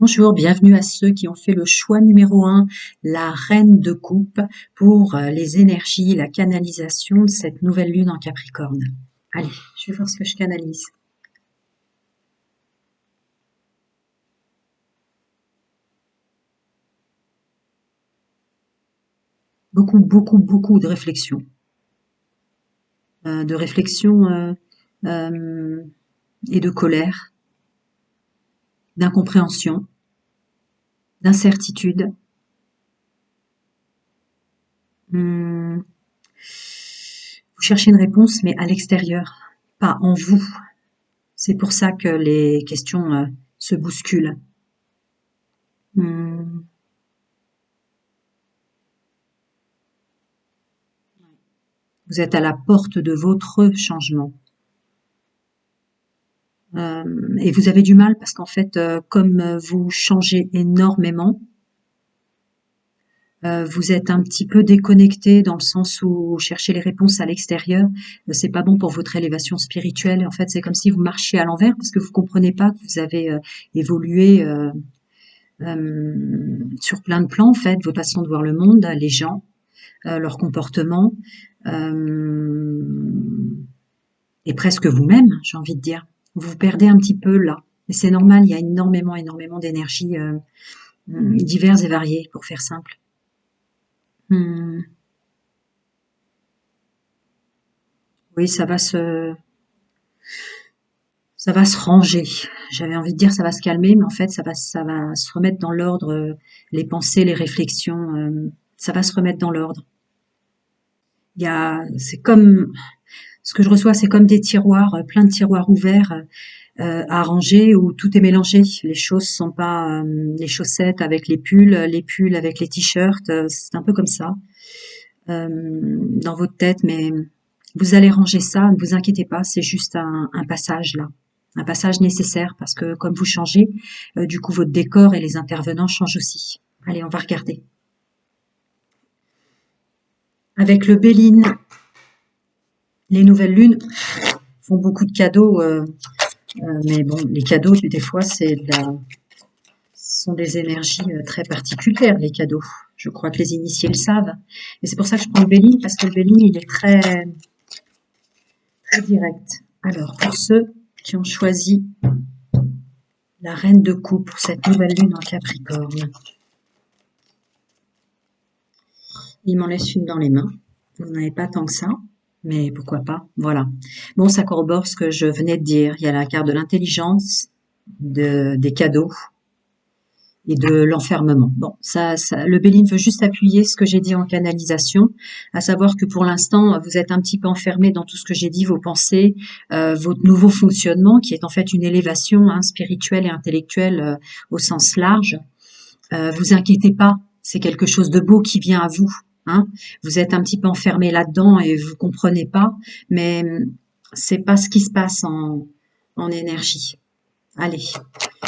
Bonjour, bienvenue à ceux qui ont fait le choix numéro 1, la reine de coupe, pour les énergies, la canalisation de cette nouvelle lune en Capricorne. Allez, je vais voir ce que je canalise. Beaucoup, beaucoup, beaucoup de réflexion. De réflexion et de colère, d'incompréhension, d'incertitude. Hum, Vous cherchez une réponse, mais à l'extérieur, pas en vous. C'est pour ça que les questions se bousculent. Hum, Vous êtes à la porte de votre changement. Et vous avez du mal parce qu'en fait, comme vous changez énormément, vous êtes un petit peu déconnecté dans le sens où vous cherchez les réponses à l'extérieur. C'est pas bon pour votre élévation spirituelle. En fait, c'est comme si vous marchiez à l'envers parce que vous comprenez pas que vous avez évolué sur plein de plans. En fait, votre façon de voir le monde, les gens, leur comportement, et presque vous-même, j'ai envie de dire. Vous vous perdez un petit peu là. Et c'est normal, il y a énormément, énormément d'énergies diverses et variées, pour faire simple. Hum, Oui, ça va se ranger. J'avais envie de dire ça va se calmer, mais en fait ça va se remettre dans l'ordre. Les pensées, les réflexions, ça va se remettre dans l'ordre. C'est comme ce que je reçois, c'est comme des tiroirs, plein de tiroirs ouverts à ranger où tout est mélangé. Les choses sont pas les chaussettes avec les pulls avec les t-shirts. C'est un peu comme ça dans votre tête, mais vous allez ranger ça. Ne vous inquiétez pas, c'est juste un passage là, un passage nécessaire parce que comme vous changez, du coup votre décor et les intervenants changent aussi. Allez, on va regarder. Avec le Béline, les nouvelles lunes font beaucoup de cadeaux, mais bon, les cadeaux des fois ce sont des énergies très particulières, les cadeaux. Je crois que les initiés le savent. Et c'est pour ça que je prends le Béline, parce que le Béline, il est très, très direct. Alors, pour ceux qui ont choisi la reine de coupe pour cette nouvelle lune en Capricorne, il m'en laisse une dans les mains. Vous n'en avez pas tant que ça, mais pourquoi pas. Voilà. Bon, ça corrobore ce que je venais de dire. Il y a la carte de l'intelligence, des cadeaux, et de l'enfermement. Bon, le Béline veut juste appuyer ce que j'ai dit en canalisation, à savoir que pour l'instant, vous êtes un petit peu enfermé dans tout ce que j'ai dit, vos pensées, votre nouveau fonctionnement, qui est en fait une élévation spirituelle et intellectuelle au sens large. Vous inquiétez pas, c'est quelque chose de beau qui vient à vous. Hein. Vous êtes un petit peu enfermé là-dedans et vous comprenez pas, mais c'est pas ce qui se passe en énergie. Allez,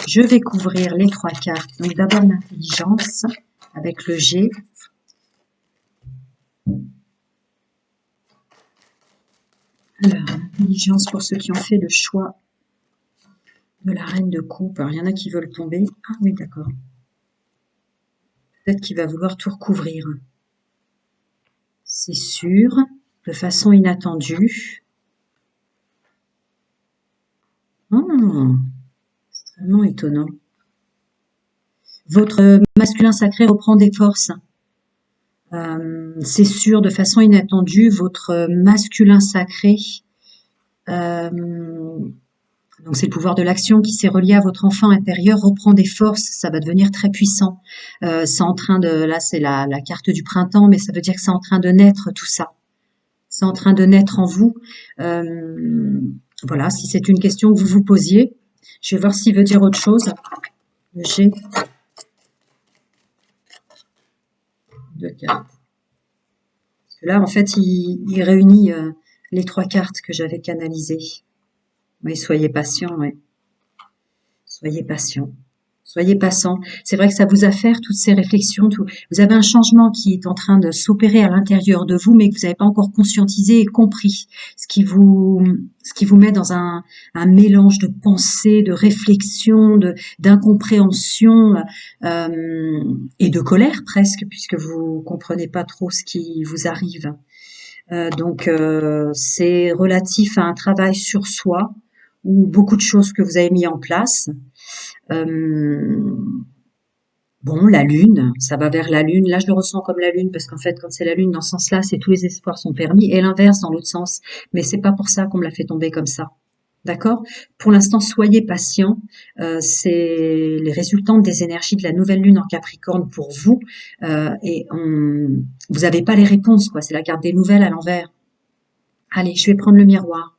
je vais couvrir les 3 cartes. Donc d'abord l'intelligence avec le G. Alors, l'intelligence pour ceux qui ont fait le choix de la reine de coupe. Alors, il y en a qui veulent tomber. Ah oui, d'accord. Peut-être qu'il va vouloir tout recouvrir. C'est sûr, de façon inattendue. Oh, extrêmement étonnant. Votre masculin sacré reprend des forces. C'est sûr, de façon inattendue, votre masculin sacré, donc c'est le pouvoir de l'action qui s'est relié à votre enfant intérieur, reprend des forces, ça va devenir très puissant. C'est en train de, là c'est la carte du printemps, mais ça veut dire que c'est en train de naître tout ça. C'est en train de naître en vous. Voilà, si c'est une question que vous vous posiez, je vais voir s'il veut dire autre chose. Le G de cartes. Parce que là, en fait, il réunit les 3 cartes que j'avais canalisées. Oui, soyez patient, oui. Soyez patient. Soyez patient. C'est vrai que ça vous a fait toutes ces réflexions. Vous avez un changement qui est en train de s'opérer à l'intérieur de vous, mais que vous n'avez pas encore conscientisé et compris. Ce qui vous, ce qui vous met dans un mélange de pensées, de réflexions, d'incompréhension et de colère presque, puisque vous comprenez pas trop ce qui vous arrive. Donc, c'est relatif à un travail sur soi ou beaucoup de choses que vous avez mis en place. Euh, bon, la lune, ça va vers la lune. Là, je le ressens comme la lune parce qu'en fait, quand c'est la lune dans ce sens-là, c'est tous les espoirs sont permis et l'inverse dans l'autre sens. Mais c'est pas pour ça qu'on me l'a fait tomber comme ça. D'accord? Pour l'instant, soyez patient. C'est les résultantes des énergies de la nouvelle lune en Capricorne pour vous. Vous n'avez pas les réponses, quoi. C'est la carte des nouvelles à l'envers. Allez, je vais prendre le miroir.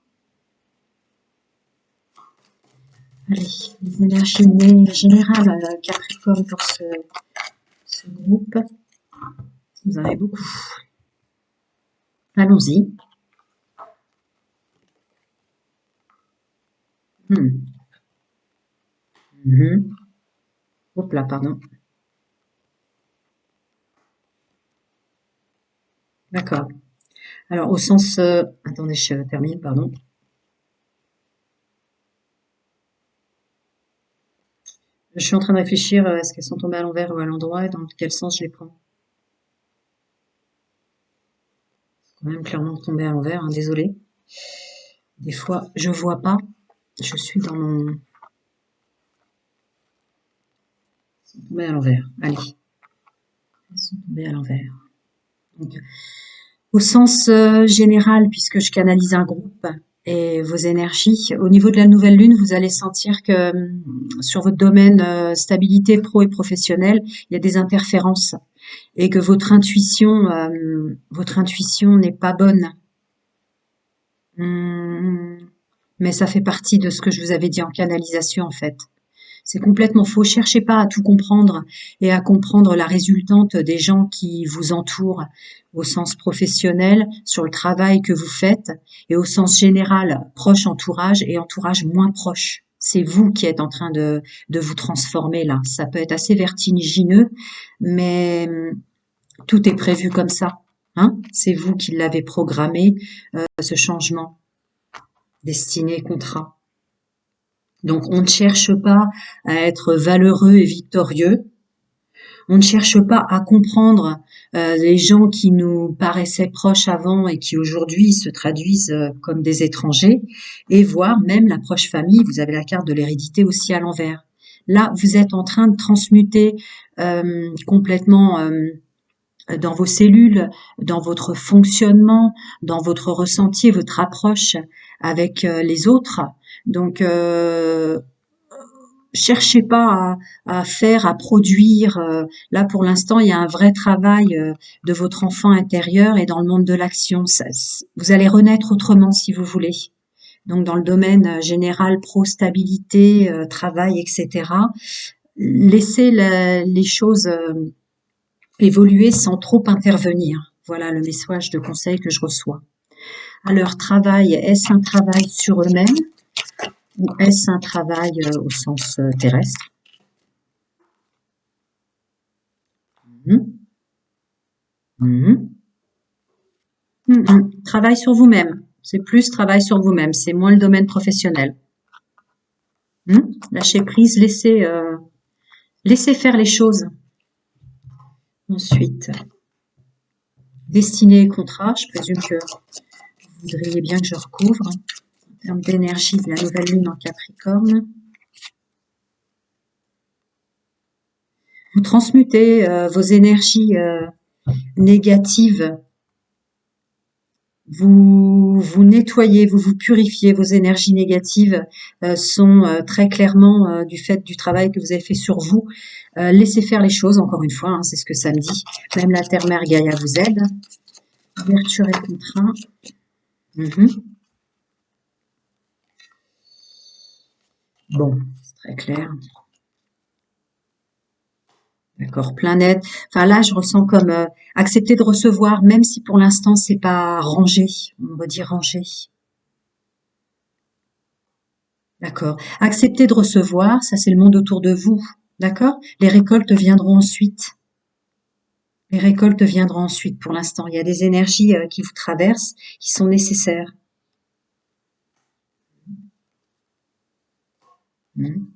Allez, les énergies générales Capricorne pour ce groupe. Vous en avez beaucoup. Allons-y. Mhm. Hop là, pardon. D'accord. Alors, au sens... attendez, je termine, pardon. Je suis en train de réfléchir, est-ce qu'elles sont tombées à l'envers ou à l'endroit et dans quel sens je les prends? Quand même clairement tombées à l'envers, hein, désolée. Des fois, je vois pas. Je suis dans mon... Elles sont tombées à l'envers. Allez. Elles sont tombées à l'envers. Donc, au sens général, puisque je canalise un groupe et vos énergies, au niveau de la nouvelle lune, vous allez sentir que sur votre domaine stabilité pro et professionnelle, il y a des interférences et que votre intuition n'est pas bonne. Mais ça fait partie de ce que je vous avais dit en canalisation en fait. C'est complètement faux. Cherchez pas à tout comprendre et à comprendre la résultante des gens qui vous entourent au sens professionnel, sur le travail que vous faites, et au sens général, proche entourage et entourage moins proche. C'est vous qui êtes en train de vous transformer là. Ça peut être assez vertigineux, mais tout est prévu comme ça. Hein? C'est vous qui l'avez programmé, ce changement, destiné, contrat. Donc on ne cherche pas à être valeureux et victorieux. On ne cherche pas à comprendre les gens qui nous paraissaient proches avant et qui aujourd'hui se traduisent comme des étrangers, et voir même la proche famille. Vous avez la carte de l'hérédité aussi à l'envers. Là, vous êtes en train de transmuter complètement dans vos cellules, dans votre fonctionnement, dans votre ressenti, votre approche avec les autres. Donc, cherchez pas à faire, à produire. Là, pour l'instant, il y a un vrai travail de votre enfant intérieur et dans le monde de l'action. Vous allez renaître autrement si vous voulez. Donc, dans le domaine général, pro-stabilité, travail, etc. Laissez les choses évoluer sans trop intervenir. Voilà le message de conseil que je reçois. Alors, travail, est-ce un travail sur eux-mêmes ou est-ce un travail au sens terrestre? Travail sur vous-même. C'est plus travail sur vous-même. C'est moins le domaine professionnel. Lâcher prise, laisser faire les choses. Ensuite, destinée et contrat. Je présume que vous voudriez bien que je recouvre. En termes d'énergie de la nouvelle lune en Capricorne. Vous transmutez vos énergies négatives. Vous nettoyez, vous purifiez. Vos énergies négatives sont très clairement du fait du travail que vous avez fait sur vous. Laissez faire les choses, encore une fois, hein, c'est ce que ça me dit. Même la Terre-Mère Gaïa vous aide. Ouverture et contraint. Bon, c'est très clair. D'accord, plein net. Enfin là, je ressens comme accepter de recevoir, même si pour l'instant c'est pas rangé. On va dire rangé. D'accord. Accepter de recevoir, ça c'est le monde autour de vous. D'accord? Les récoltes viendront ensuite. Les récoltes viendront ensuite. Pour l'instant, il y a des énergies qui vous traversent, qui sont nécessaires. Mhm.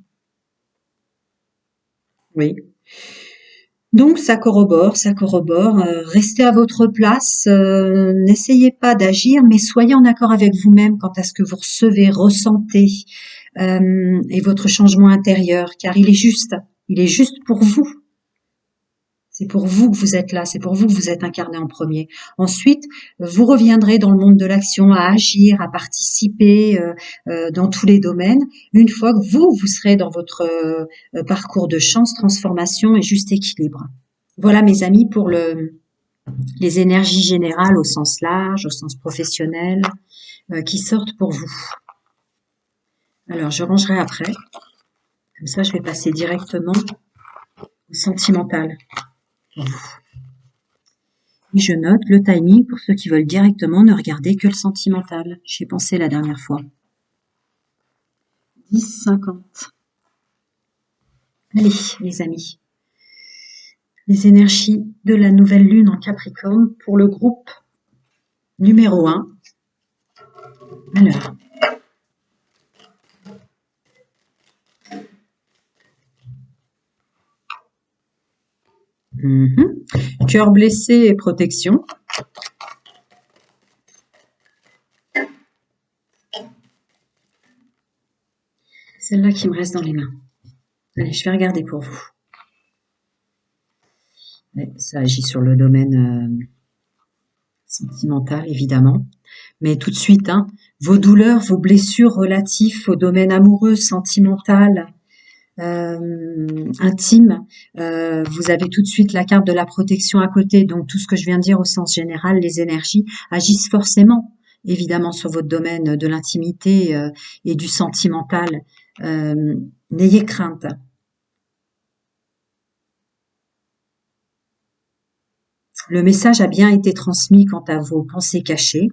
Oui. Donc ça corrobore, ça corrobore. Restez à votre place, n'essayez pas d'agir, mais soyez en accord avec vous-même quant à ce que vous recevez, ressentez, et votre changement intérieur, car il est juste pour vous. C'est pour vous que vous êtes là, c'est pour vous que vous êtes incarné en premier. Ensuite, vous reviendrez dans le monde de l'action à agir, à participer dans tous les domaines, une fois que vous serez dans votre parcours de chance, transformation et juste équilibre. Voilà mes amis pour les énergies générales au sens large, au sens professionnel, qui sortent pour vous. Alors je rangerai après, comme ça je vais passer directement au sentimental. Et je note le timing pour ceux qui veulent directement ne regarder que le sentimental. J'y ai pensé la dernière fois. 10h50. Allez, les amis. Les énergies de la nouvelle lune en Capricorne pour le groupe numéro 1. Alors. Cœur blessé et protection. Celle-là qui me reste dans les mains. Allez, je vais regarder pour vous. Ça agit sur le domaine sentimental, évidemment. Mais tout de suite, vos douleurs, vos blessures relatives au domaine amoureux, sentimental, intime, vous avez tout de suite la carte de la protection à côté. Donc tout ce que je viens de dire au sens général, les énergies agissent forcément, évidemment, sur votre domaine de l'intimité et du sentimental. N'ayez crainte. Le message a bien été transmis quant à vos pensées cachées.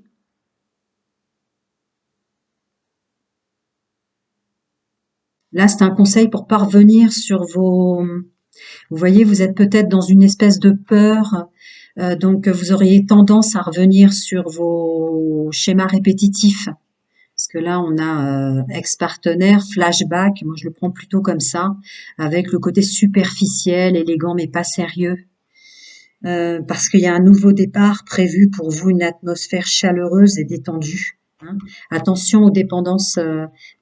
Là, c'est un conseil pour parvenir sur vos... Vous voyez, vous êtes peut-être dans une espèce de peur, donc vous auriez tendance à revenir sur vos schémas répétitifs. Parce que là, on a ex-partenaire, flashback, moi je le prends plutôt comme ça, avec le côté superficiel, élégant mais pas sérieux. Parce qu'il y a un nouveau départ prévu pour vous, une atmosphère chaleureuse et détendue. Attention aux dépendances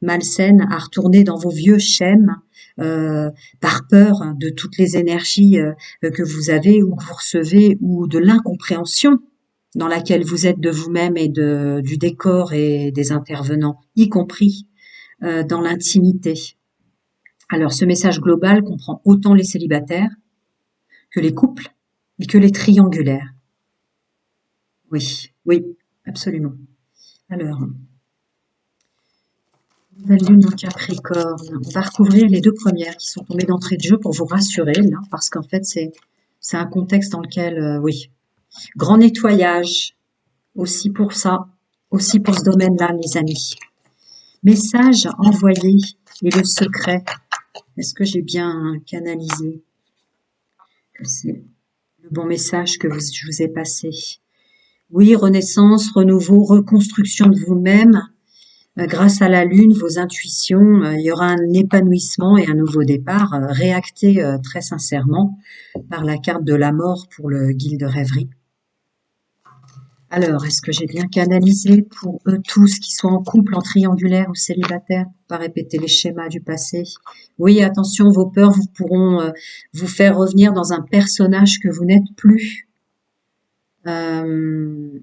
malsaines, à retourner dans vos vieux schèmes par peur de toutes les énergies que vous avez ou que vous recevez ou de l'incompréhension dans laquelle vous êtes de vous-même et du décor et des intervenants, y compris dans l'intimité. Alors ce message global comprend autant les célibataires que les couples et que les triangulaires. Oui, oui, absolument. Alors, nouvelle lune en Capricorne. On va recouvrir les deux premières qui sont tombées d'entrée de jeu pour vous rassurer, là, parce qu'en fait, c'est un contexte dans lequel, oui, grand nettoyage, aussi pour ça, aussi pour ce domaine-là, les amis. Message envoyé et le secret. Est-ce que j'ai bien canalisé? C'est le bon message que je vous ai passé. Oui, renaissance, renouveau, reconstruction de vous-même. Grâce à la lune, vos intuitions, il y aura un épanouissement et un nouveau départ, réacté très sincèrement par la carte de la mort pour le guide de rêverie. Alors, est-ce que j'ai bien canalisé pour eux tous qui soient en couple, en triangulaire ou célibataire, pour pas répéter les schémas du passé? Oui, attention, vos peurs vous pourront vous faire revenir dans un personnage que vous n'êtes plus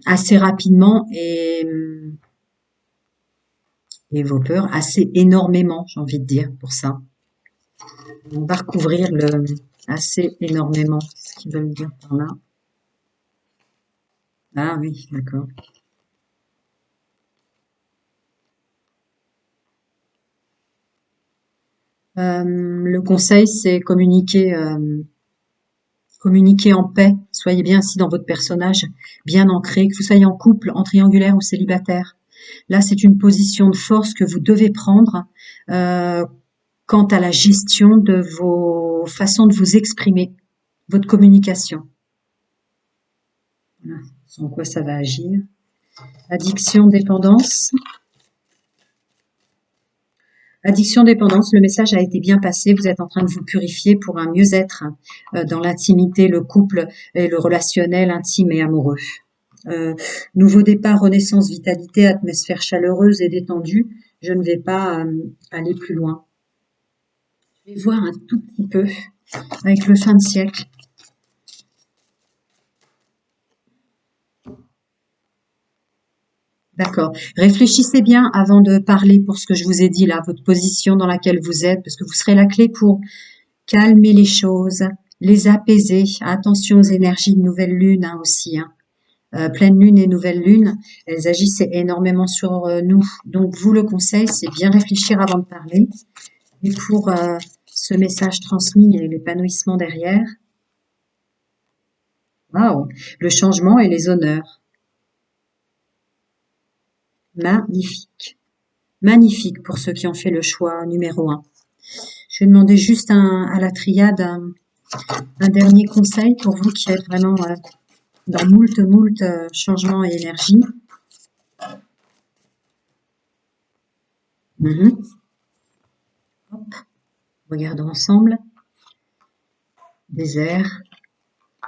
assez rapidement et vos peurs assez énormément, j'ai envie de dire, pour ça. On va recouvrir le assez énormément, ce qu'ils veulent dire par là. Ah oui, d'accord. Le conseil, c'est communiquer en paix. Soyez bien assis dans votre personnage, bien ancré, que vous soyez en couple, en triangulaire ou célibataire. Là, c'est une position de force que vous devez prendre quant à la gestion de vos façons de vous exprimer, votre communication. Voilà, sur quoi ça va agir. Addiction, dépendance. Addiction, dépendance, le message a été bien passé. Vous êtes en train de vous purifier pour un mieux-être dans l'intimité, le couple et le relationnel intime et amoureux. Nouveau départ, renaissance, vitalité, atmosphère chaleureuse et détendue. Je ne vais pas aller plus loin. Je vais voir un tout petit peu avec le fin de siècle. D'accord. Réfléchissez bien avant de parler pour ce que je vous ai dit là, votre position dans laquelle vous êtes, parce que vous serez la clé pour calmer les choses, les apaiser. Attention aux énergies de nouvelle lune aussi. Pleine lune et nouvelle lune, elles agissent énormément sur nous. Donc vous, le conseil, c'est bien réfléchir avant de parler. Et pour ce message transmis et l'épanouissement derrière, waouh, le changement et les honneurs. Magnifique. Magnifique pour ceux qui ont fait le choix numéro 1. Je vais demander juste à la triade un dernier conseil pour vous qui êtes vraiment dans moult changements et énergie. Hop. Regardons ensemble. Désert,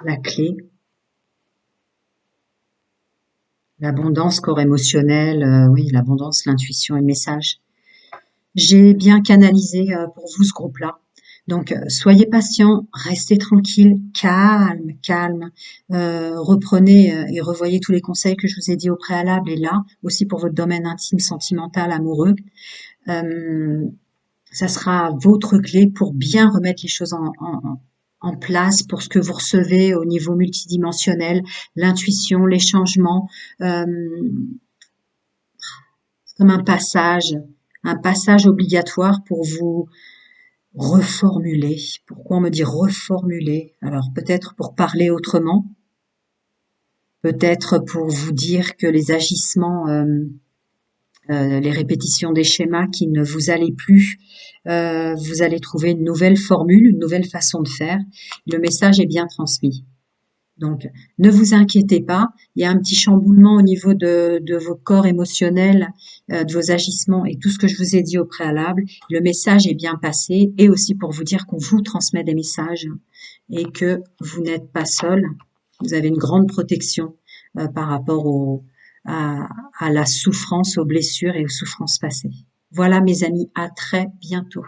la clé, l'abondance, corps émotionnel, oui, l'abondance, l'intuition et le message. J'ai bien canalisé pour vous ce groupe-là. Donc, soyez patient, restez tranquille, calme. Reprenez et revoyez tous les conseils que je vous ai dit au préalable et là, aussi pour votre domaine intime, sentimental, amoureux. Ça sera votre clé pour bien remettre les choses en place pour ce que vous recevez au niveau multidimensionnel, l'intuition, les changements. C'est comme un passage obligatoire pour vous reformuler. Pourquoi on me dit reformuler? Alors peut-être pour parler autrement, peut-être pour vous dire que les agissements, les répétitions des schémas qui ne vous allaient plus, vous allez trouver une nouvelle formule, une nouvelle façon de faire. Le message est bien transmis. Donc, ne vous inquiétez pas, il y a un petit chamboulement au niveau de vos corps émotionnels, de vos agissements et tout ce que je vous ai dit au préalable. Le message est bien passé et aussi pour vous dire qu'on vous transmet des messages et que vous n'êtes pas seul. Vous avez une grande protection par rapport à la souffrance, aux blessures et aux souffrances passées. Voilà mes amis, à très bientôt.